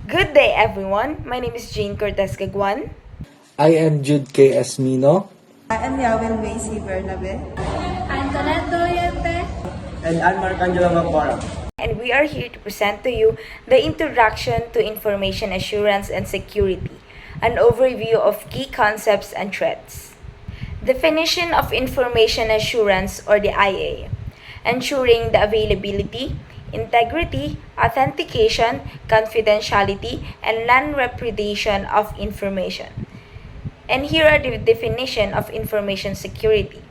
Good day, everyone. My name is Jane Cortez Gaguan, I am Jude K. Esmino. I am Yawel Macy Bernabe. I'm Toledo Yente. And I'm Marcangelo Macbara. and we are here to present to you the Introduction to Information Assurance and Security, an overview of key concepts and threats. Definition of Information Assurance, or the IA: ensuring the availability, integrity, authentication, confidentiality, and non-repudiation of information. And here are the definition of information security: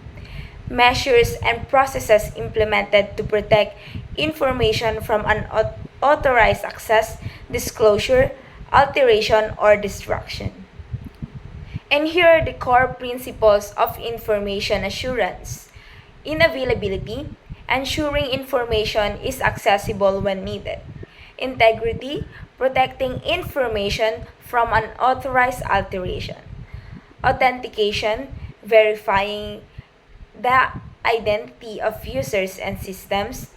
measures and processes implemented to protect information from unauthorized access, disclosure, alteration, or destruction. And here are the core principles of information assurance: inavailability, ensuring information is accessible when needed; integrity, protecting information from unauthorized alteration; authentication, verifying the identity of users and systems;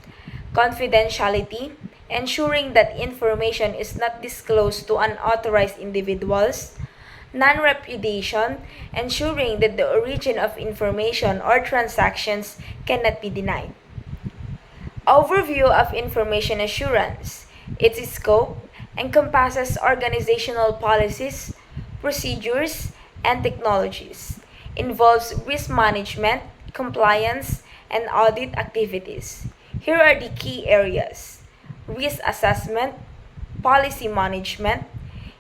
confidentiality, ensuring that information is not disclosed to unauthorized individuals; non-repudiation, ensuring that the origin of information or transactions cannot be denied. Overview of information assurance. Its scope encompasses organizational policies, procedures, and technologies, involves risk management, compliance, and audit activities. Here are the key areas: risk assessment, policy management,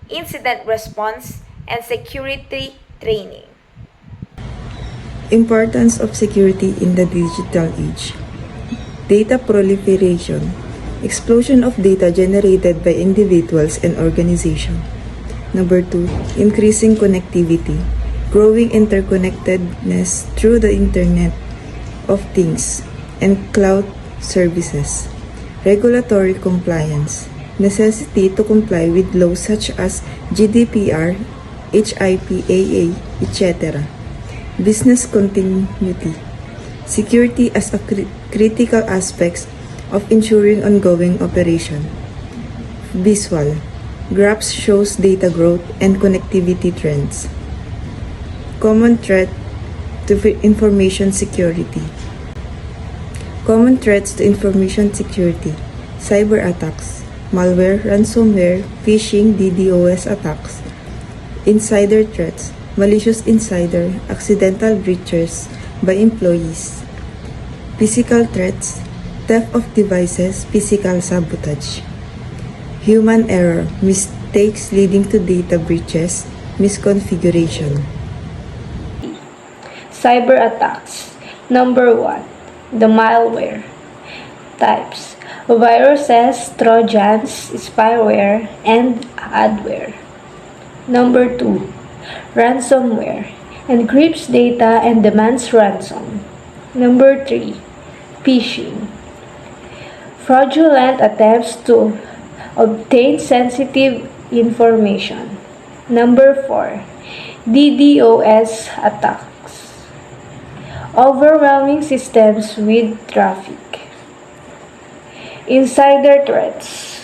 incident response, and security training. Importance of security in the digital age. Data proliferation. Explosion of data generated by individuals and organizations. Number 2, increasing connectivity. Growing interconnectedness through the Internet of Things and cloud services. Regulatory compliance. Necessity to comply with laws such as GDPR, HIPAA, etc. Business continuity. Security as a critical aspect of ensuring ongoing operation. Visual. Graphs shows data growth and connectivity trends. Common threat to information security. Common threats to information security: cyber attacks, malware, ransomware, phishing, DDoS attacks, insider threats, malicious insider, accidental breaches by employees, physical threats, theft of devices, physical sabotage, human error, mistakes leading to data breaches, misconfiguration. Cyber attacks. Number 1. The malware. Types: viruses, trojans, spyware, and adware. Number 2. Ransomware. Encrypts data and demands ransom. Number 3. Phishing. Fraudulent attempts to obtain sensitive information. Number 4. DDoS attacks. Overwhelming systems with traffic. Insider threats.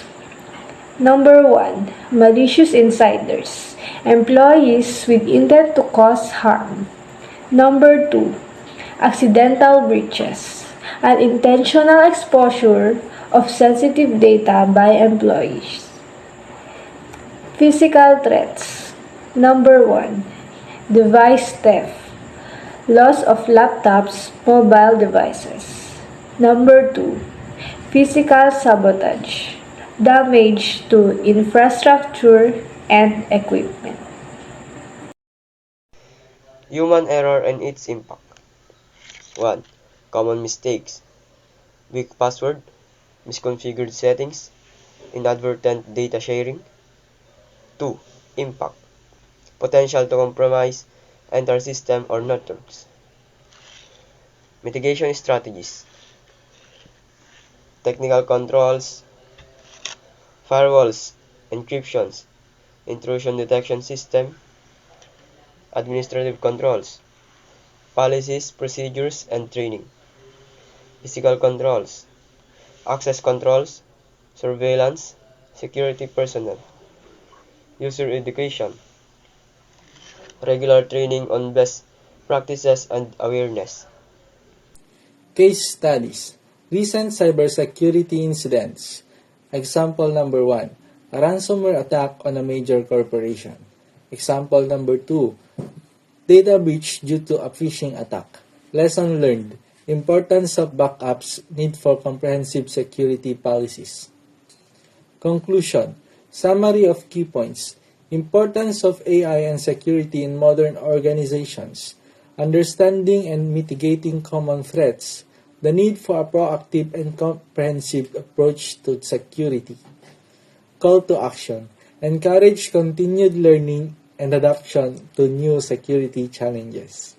Number 1. Malicious insiders. Employees with intent to cause harm. Number 2. Accidental breaches. Unintentional exposure of sensitive data by employees. Physical threats. Number 1. Device theft. Loss of laptops, mobile devices. Number 2. Physical sabotage. Damage to infrastructure and equipment. Human error and its impact. 1. Common mistakes. Weak password, misconfigured settings, inadvertent data sharing. 2. Impact. Potential to compromise entire system or networks. Mitigation strategies. Technical controls, firewalls, encryptions, intrusion detection system, administrative controls, policies, procedures, and training. Physical controls, access controls, surveillance, security personnel. user education, regular training on best practices and awareness. Case studies. Recent cybersecurity incidents. Example number 1. A ransomware attack on a major corporation. Example number 2. Data breach due to a phishing attack. Lesson learned. Importance of backups. Need for comprehensive security policies. Conclusion. Summary of key points. Importance of AI and security in modern organizations. Understanding and mitigating common threats. The need for a proactive and comprehensive approach to security. Call to action. Encourage continued learning and adaptation to new security challenges.